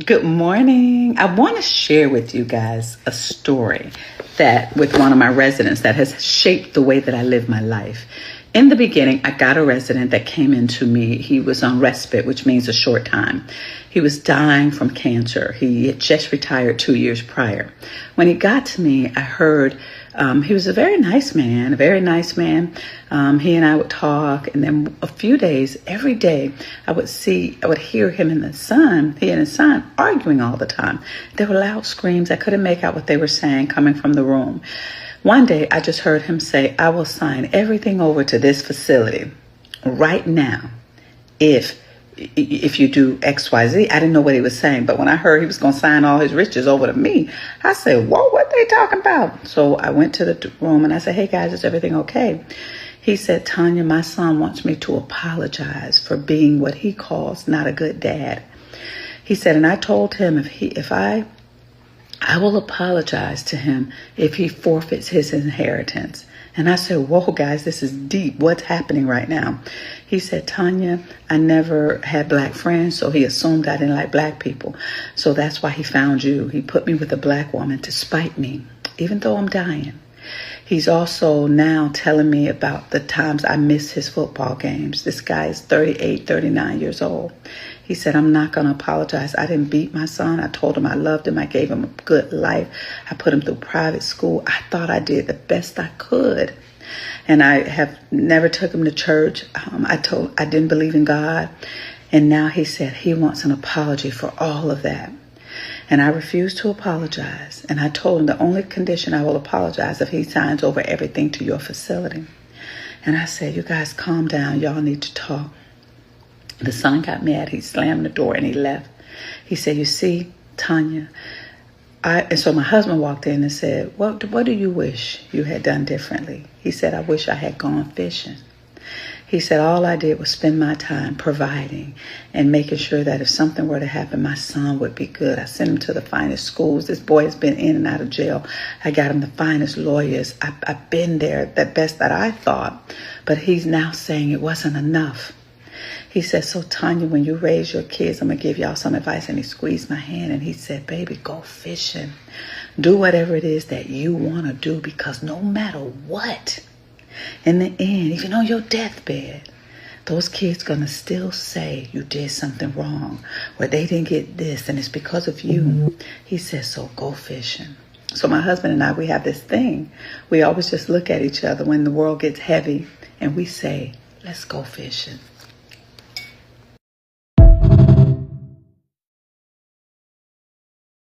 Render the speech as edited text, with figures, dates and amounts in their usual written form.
Good morning. I want to share with you guys a story that with one of my residents that has shaped the way that I live my life. In the beginning, I got a resident that came into me. He was on respite, which means a short time. He was dying from cancer. He had just retired 2 years prior. When he got to me, I heard he was a very nice man, He and I would talk, and then a few days, every day, I would hear him and his son arguing all the time. There were loud screams. I couldn't make out what they were saying coming from the room. One day, I just heard him say, "I will sign everything over to this facility right now if you do X, Y, Z." I didn't know what he was saying, but when I heard he was going to sign all his riches over to me, I said, "Whoa, what they talking about?" So I went to the room and I said, "Hey guys, is everything okay?" He said, "Tanya, my son wants me to apologize for being what he calls not a good dad." He said, and I told him I will apologize to him if he forfeits his inheritance. And I said, "Whoa, guys, this is deep. What's happening right now?" He said, "Tanya, I never had black friends, so he assumed I didn't like black people. So that's why he found you. He put me with a black woman to spite me, even though I'm dying." He's also now telling me about the times I miss his football games. This guy is 38, 39 years old. He said, "I'm not going to apologize. I didn't beat my son. I told him I loved him. I gave him a good life. I put him through private school. I thought I did the best I could. And I have never took him to church. I didn't believe in God." And now he said he wants an apology for all of that. And I refused to apologize. And I told him the only condition I will apologize if he signs over everything to your facility. And I said, "You guys calm down. Y'all need to talk." The son got mad. He slammed the door and he left. He said, "You see, Tanya," and so my husband walked in and said, what do you wish you had done differently?" He said, "I wish I had gone fishing." He said, "All I did was spend my time providing and making sure that if something were to happen, my son would be good. I sent him to the finest schools. This boy has been in and out of jail. I got him the finest lawyers. I've been there the best that I thought, but he's now saying it wasn't enough." He said, "So Tanya, when you raise your kids, I'm going to give y'all some advice." And he squeezed my hand and he said, "Baby, go fishing. Do whatever it is that you want to do, because no matter what, in the end, even on your deathbed, those kids going to still say you did something wrong or they didn't get this and it's because of you." He said, "So go fishing." So my husband and I, we have this thing. We always just look at each other when the world gets heavy and we say, "Let's go fishing."